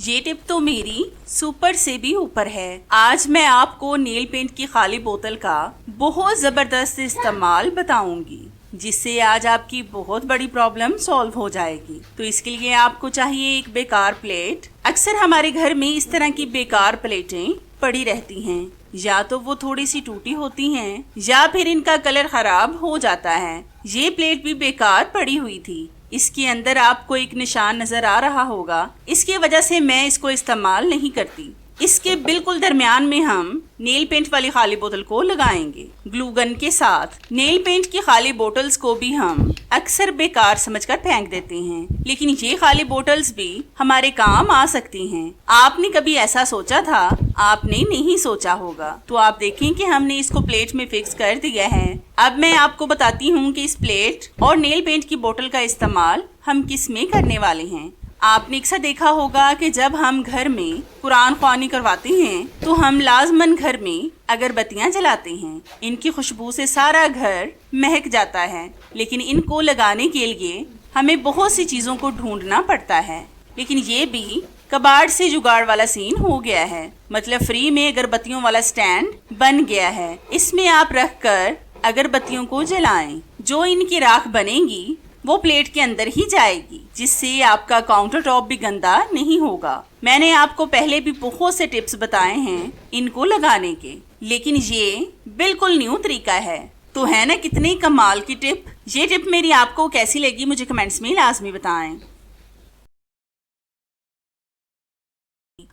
ये टिप तो मेरी सुपर से भी ऊपर है। आज मैं आपको नेल पेंट की खाली बोतल का बहुत जबरदस्त इस्तेमाल बताऊंगी, जिससे आज आपकी बहुत बड़ी प्रॉब्लम सॉल्व हो जाएगी। तो इसके लिए आपको चाहिए एक बेकार प्लेट। अक्सर हमारे घर में इस तरह की बेकार प्लेटें पड़ी रहती हैं, या तो वो थोड़ी सी टूटी होती हैं या फिर इनका कलर खराब हो जाता है। ये प्लेट भी बेकार पड़ी हुई थी। इसके अंदर आपको एक निशान नजर आ रहा होगा, इसकी वजह से मैं इसको इस्तेमाल नहीं करती। इसके बिल्कुल दरमियान में हम नेल पेंट वाली खाली बोतल को लगाएंगे ग्लू गन के साथ। नेल पेंट की खाली बोतल्स को भी हम अक्सर बेकार समझकर फेंक देते हैं, लेकिन ये खाली बोतल्स भी हमारे काम आ सकती हैं। आपने कभी ऐसा सोचा था? आपने नहीं सोचा होगा। तो आप देखें कि हमने इसको प्लेट में फिक्स कर दिया है। अब मैं आपको बताती हूँ कि इस प्लेट और नेल पेंट की बोतल का इस्तेमाल हम किस में करने वाले हैं। आपने अक्सर देखा होगा कि जब हम घर में कुरान ख्वानी करवाते हैं तो हम लाजमन घर में अगरबत्तियां जलाते हैं। इनकी खुशबू से सारा घर महक जाता है, लेकिन इनको लगाने के लिए हमें बहुत सी चीज़ों को ढूंढना पड़ता है। लेकिन ये भी कबाड़ से जुगाड़ वाला सीन हो गया है, मतलब फ्री में अगरबत्तियों वाला स्टैंड बन गया है। इसमें आप रख कर अगरबत्तियों को जलाएं। जो इनकी राख बनेगी वो प्लेट के अंदर ही जाएगी, जिससे आपका काउंटर टॉप भी गंदा नहीं होगा। मैंने आपको पहले भी बहुत से टिप्स बताए हैं इनको लगाने के, लेकिन ये बिल्कुल न्यू तरीका है। तो है ना कितनी कमाल की टिप। ये टिप मेरी आपको कैसी लगी मुझे कमेंट्स में लाजमी बताएं।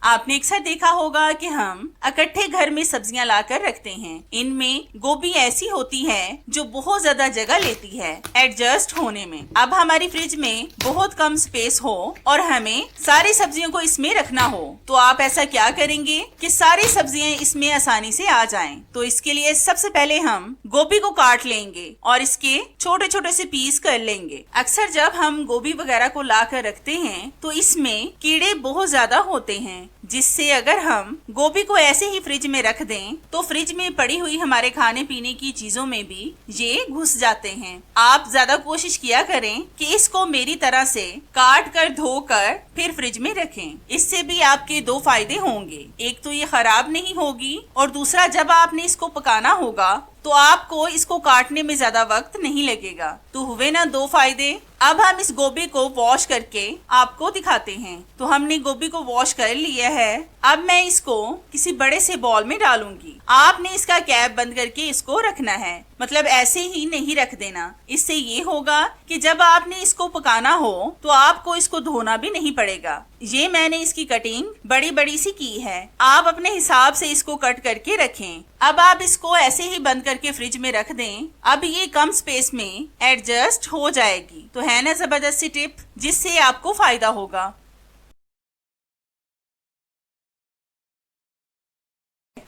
आपने अक्सर देखा होगा कि हम इकट्ठे घर में सब्जियां लाकर रखते हैं। इनमें गोभी ऐसी होती है जो बहुत ज्यादा जगह लेती है एडजस्ट होने में। अब हमारी फ्रिज में बहुत कम स्पेस हो और हमें सारी सब्जियों को इसमें रखना हो, तो आप ऐसा क्या करेंगे कि सारी सब्जियां इसमें आसानी से आ जाएं। तो इसके लिए सबसे पहले हम गोभी को काट लेंगे और इसके छोटे छोटे से पीस कर लेंगे। अक्सर जब हम गोभी वगैरह को ला कर रखते हैं तो इसमें कीड़े बहुत ज्यादा होते हैं, जिससे अगर हम गोभी को ऐसे ही फ्रिज में रख दें तो फ्रिज में पड़ी हुई हमारे खाने पीने की चीजों में भी ये घुस जाते हैं। आप ज्यादा कोशिश किया करें कि इसको मेरी तरह से काट कर धोकर फिर फ्रिज में रखें। इससे भी आपके दो फायदे होंगे। एक तो ये खराब नहीं होगी, और दूसरा जब आपने इसको पकाना होगा तो आपको इसको काटने में ज्यादा वक्त नहीं लगेगा। तो हुए ना दो फायदे। अब हम इस गोभी को वॉश करके आपको दिखाते हैं। तो हमने गोभी को वॉश कर लिया है। अब मैं इसको किसी बड़े से बॉल में डालूंगी। आपने इसका कैप बंद करके इसको रखना है, मतलब ऐसे ही नहीं रख देना। इससे ये होगा कि जब आपने इसको पकाना हो तो आपको इसको धोना भी नहीं पड़ेगा। ये मैंने इसकी कटिंग बड़ी बड़ी सी की है। आप अपने हिसाब से इसको कट करके रखें। अब आप इसको ऐसे ही बंद करके फ्रिज में रख दें। अब ये कम स्पेस में एडजस्ट हो जाएगी। तो है ना जबरदस्त सी टिप, जिससे आपको फायदा होगा।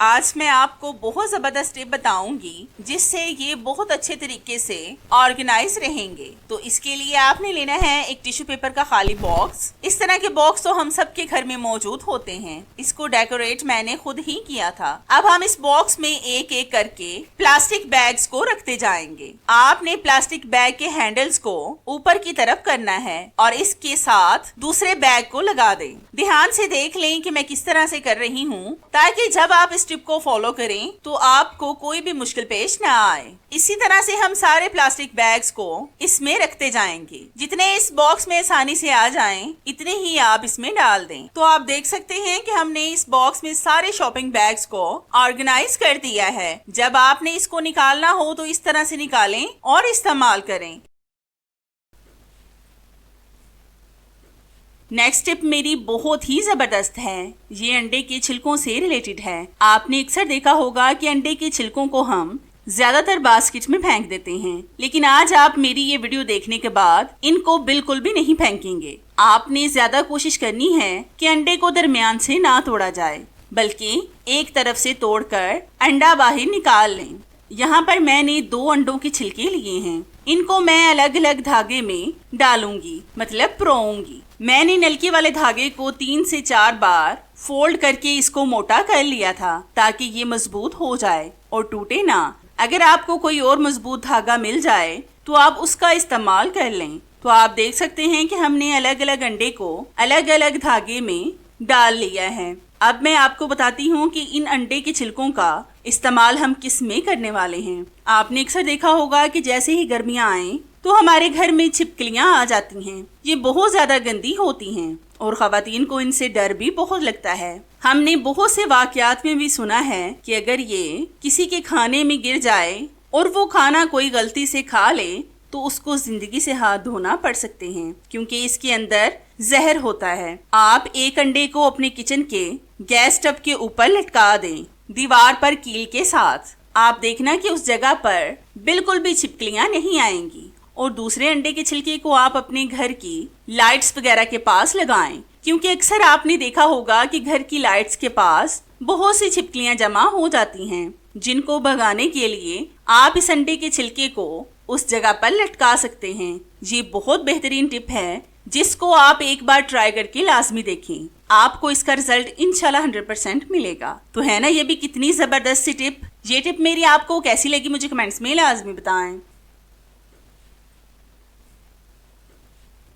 आज मैं आपको बहुत जबरदस्त टिप बताऊंगी, जिससे ये बहुत अच्छे तरीके से ऑर्गेनाइज रहेंगे। तो इसके लिए आपने लेना है एक टिश्यू पेपर का खाली बॉक्स। इस तरह के बॉक्स तो हम सबके घर में मौजूद होते हैं। इसको डेकोरेट मैंने खुद ही किया था। अब हम इस बॉक्स में एक एक करके प्लास्टिक बैग्स को रखते जाएंगे। आपने प्लास्टिक बैग के हैंडल्स को ऊपर की तरफ करना है और इसके साथ दूसरे बैग को लगा दें। ध्यान से देख लें कि मैं किस तरह से कर रही हूँ, ताकि जब आप इस टिप को फॉलो करें तो आपको कोई भी मुश्किल पेश ना आए। इसी तरह से हम सारे प्लास्टिक बैग्स को इसमें रखते जाएंगे। जितने इस बॉक्स में आसानी से आ जाएं, इतने ही आप इसमें डाल दें। तो आप देख सकते हैं कि हमने इस बॉक्स में सारे शॉपिंग बैग्स को ऑर्गेनाइज कर दिया है। जब आपने इसको निकालना हो तो इस तरह से निकालें और इस्तेमाल करें। नेक्स्ट टिप मेरी बहुत ही जबरदस्त है। ये अंडे के छिलकों से रिलेटेड है। आपने अक्सर देखा होगा कि अंडे के छिलकों को हम ज्यादातर बास्केट में फेंक देते हैं, लेकिन आज आप मेरी ये वीडियो देखने के बाद इनको बिल्कुल भी नहीं फेंकेंगे। आपने ज्यादा कोशिश करनी है कि अंडे को दरमियान से ना तोड़ा जाए, बल्कि एक तरफ से तोड़कर अंडा बाहर निकाल लें। यहाँ पर मैंने 2 अंडों के छिलके लिए हैं। इनको मैं अलग अलग धागे में डालूंगी, मतलब परोऊंगी। मैंने नलके वाले धागे को 3 से 4 बार फोल्ड करके इसको मोटा कर लिया था, ताकि ये मजबूत हो जाए और टूटे ना। अगर आपको कोई और मजबूत धागा मिल जाए तो आप उसका इस्तेमाल कर लें। तो आप देख सकते हैं कि हमने अलग अलग अंडे को अलग अलग धागे में डाल लिया है। अब मैं आपको बताती हूँ कि इन अंडे के छिलकों का इस्तेमाल हम किस में करने वाले हैं। आपने अक्सर देखा होगा कि जैसे ही गर्मियाँ आए तो हमारे घर में छिपकलियाँ आ जाती हैं। ये बहुत ज़्यादा गंदी होती हैं और ख़वातीन को इनसे डर भी बहुत लगता है। हमने बहुत से वाक़यात में भी सुना है कि अगर ये किसी के खाने में गिर जाए और वो खाना कोई गलती से खा ले तो उसको जिंदगी से हाथ धोना पड़ सकते हैं, क्योंकि इसके अंदर जहर होता है। आप एक अंडे को अपने किचन के गैस स्टव के ऊपर लटका दें दीवार पर कील के साथ। आप देखना कि उस जगह पर बिल्कुल भी छिपकलियां नहीं आएंगी। और दूसरे अंडे के छिलके को आप अपने घर की लाइट्स वगैरह के पास लगाएं, क्योंकि अक्सर आपने देखा होगा कि घर की लाइट्स के पास बहुत सी छिपकलियां जमा हो जाती हैं, जिनको भगाने के लिए आप इस अंडे के छिलके को उस जगह पर लटका सकते हैं। ये बहुत बेहतरीन टिप है जिसको आप एक बार ट्राई करके लाजमी देखें। आपको इसका रिजल्ट इंशाल्लाह 100% मिलेगा। तो है ना ये भी कितनी जबरदस्त सी टिप। ये टिप मेरी आपको कैसी लगी मुझे कमेंट्स में लाजमी बताएं।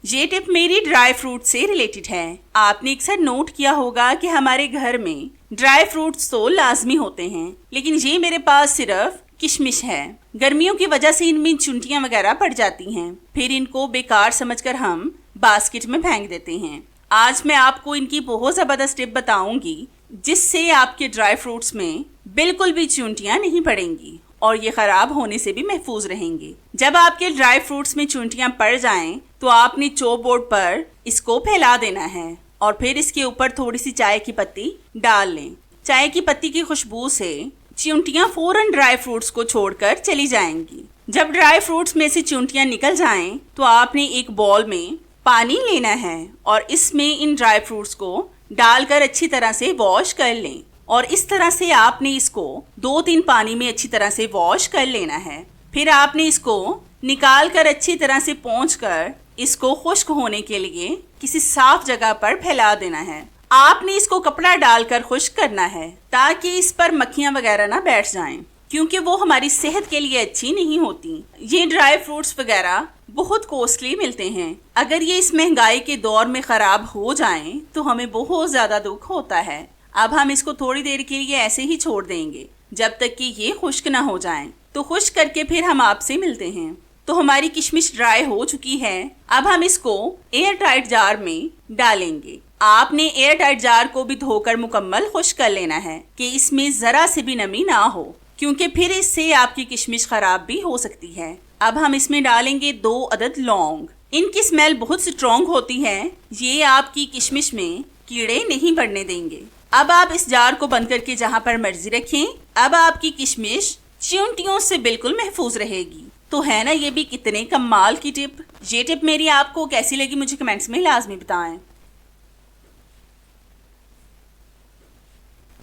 ये टिप मेरी ड्राई फ्रूट से रिलेटेड है। आपने अक्सर नोट किया होगा कि हमारे घर में ड्राई फ्रूट्स तो लाजमी होते हैं, लेकिन ये मेरे पास सिर्फ किशमिश है। गर्मियों की वजह से इनमें चुंटियां वगैरह पड़ जाती हैं, फिर इनको बेकार समझकर हम बास्केट में फेंक देते हैं। आज मैं आपको इनकी बहुत ज़बरदस्त टिप बताऊंगी जिससे आपके ड्राई फ्रूट्स में बिल्कुल भी चुंटियां नहीं पड़ेंगी और ये ख़राब होने से भी महफूज रहेंगे। जब आपके ड्राई फ्रूट्स में चुंटियां पड़ जाएं तो आपने चॉप बोर्ड पर इसको फैला देना है और फिर इसके ऊपर थोड़ी सी चाय की पत्ती डाल लें। चाय की पत्ती की खुशबू से चुंटियां फौरन ड्राई फ्रूट्स को छोड़कर चली जाएंगी। जब ड्राई फ्रूट्स में से चुंटियां निकल जाएं तो आपने एक बॉल में पानी लेना है और इसमें इन ड्राई फ्रूट्स को डालकर अच्छी तरह से वॉश कर लें। और इस तरह से आपने इसको 2-3 पानी में अच्छी तरह से वॉश कर लेना है। फिर आपने इसको निकाल कर अच्छी तरह से पोंछ कर इसको खुश्क होने के लिए किसी साफ जगह पर फैला देना है। आपने इसको कपड़ा डालकर खुश्क करना है ताकि इस पर मक्खियां वगैरह ना बैठ जाएं, क्योंकि वो हमारी सेहत के लिए अच्छी नहीं होती। ये ड्राई फ्रूट्स वगैरह बहुत कॉस्टली मिलते हैं। अगर ये इस महंगाई के दौर में ख़राब हो जाएं तो हमें बहुत ज़्यादा दुख होता है। अब हम इसको थोड़ी देर के लिए ऐसे ही छोड़ देंगे जब तक कि ये खुश्क ना हो जाएं। तो खुश्क करके फिर हम आपसे मिलते हैं। तो हमारी किशमिश ड्राई हो चुकी है। अब हम इसको एयर टाइट जार में डालेंगे। आपने एयर टाइट जार को भी धोकर मुकम्मल खुश्क कर लेना है कि इसमें ज़रा सी भी नमी ना हो, क्योंकि फिर इससे आपकी किशमिश ख़राब भी हो सकती है। अब हम इसमें डालेंगे 2 अदद लौंग। इनकी स्मेल बहुत स्ट्रॉन्ग होती है, ये आपकी किशमिश में कीड़े नहीं पड़ने देंगे। अब आप इस जार को बंद करके जहाँ पर मर्जी रखें। अब आपकी किशमिश चींटियों से बिल्कुल महफूज रहेगी। तो है ना ये भी कितने कमाल की टिप। ये टिप मेरी आपको कैसी लगी मुझे कमेंट्स में लाजमी बताएं।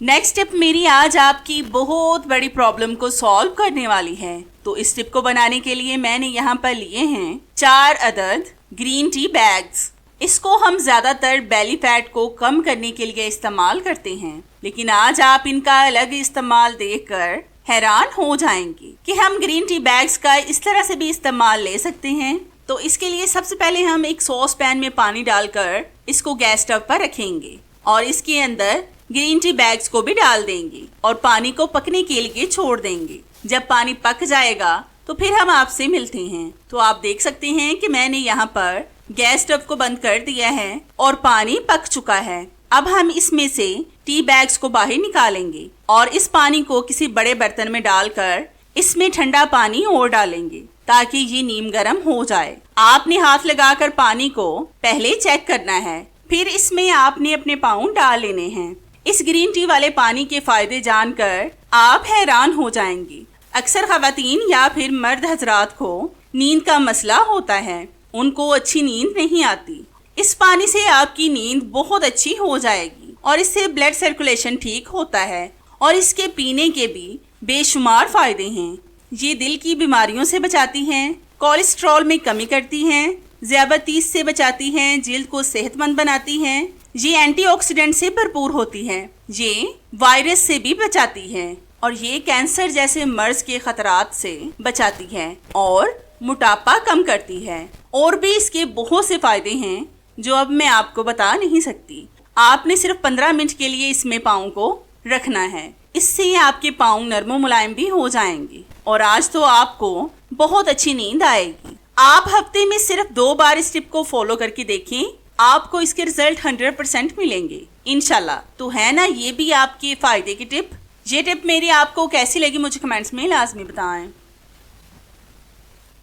नेक्स्ट टिप मेरी आज आपकी बहुत बड़ी प्रॉब्लम को सॉल्व करने वाली है। तो इस टिप को बनाने के लिए मैंने यहाँ पर लिए हैं 4 अदद ग्रीन टी बैग्स। इसको हम ज़्यादातर बेली फैट को कम करने के लिए इस्तेमाल करते हैं, लेकिन आज आप इनका अलग इस्तेमाल देखकर हैरान हो जाएंगे कि हम ग्रीन टी बैग्स का इस तरह से भी इस्तेमाल ले सकते हैं। तो इसके लिए सबसे पहले हम एक सॉस पैन में पानी डालकर इसको गैस स्टव पर रखेंगे और इसके अंदर ग्रीन टी बैग्स को भी डाल देंगे और पानी को पकने के लिए छोड़ देंगे। जब पानी पक जाएगा तो फिर हम आपसे मिलते हैं। तो आप देख सकते हैं कि मैंने यहाँ पर गैस स्टव को बंद कर दिया है और पानी पक चुका है। अब हम इसमें से टी बैग्स को बाहर निकालेंगे और इस पानी को किसी बड़े बर्तन में डालकर इसमें ठंडा पानी और डालेंगे ताकि ये नीम गर्म हो जाए। आपने हाथ लगाकर पानी को पहले चेक करना है, फिर इसमें आपने अपने पाउंड डाल लेने हैं। इस ग्रीन टी वाले पानी के फायदे जानकर आप हैरान हो जाएंगे। अक्सर खवातीन या फिर मर्द हजरात को नींद का मसला होता है, उनको अच्छी नींद नहीं आती। इस पानी से आपकी नींद बहुत अच्छी हो जाएगी और इससे ब्लड सर्कुलेशन ठीक होता है और इसके पीने के भी बेशुमार फायदे हैं। ये दिल की बीमारियों से बचाती हैं, कोलेस्ट्रॉल में कमी करती हैं, ज़ियाबतीस से बचाती हैं, जिल्द को सेहतमंद बनाती हैं। ये एंटीऑक्सीडेंट से भरपूर होती है, ये वायरस से भी बचाती है और ये कैंसर जैसे मर्ज के खतरात से बचाती है और मोटापा कम करती है। और भी इसके बहुत से फायदे हैं जो अब मैं आपको बता नहीं सकती। आपने सिर्फ 15 मिनट के लिए इसमें पाँव को रखना है। इससे आपके पाँव नरम और मुलायम भी हो जाएंगे और आज तो आपको बहुत अच्छी नींद आएगी। आप हफ्ते में सिर्फ 2 बार इस टिप को फॉलो करके देखें, आपको इसके रिजल्ट 100% मिलेंगे इंशाल्लाह। तो है ना ये भी आपके फायदे की टिप। ये टिप मेरी आपको कैसी लगी मुझे कमेंट्स में लाजमी बताएं।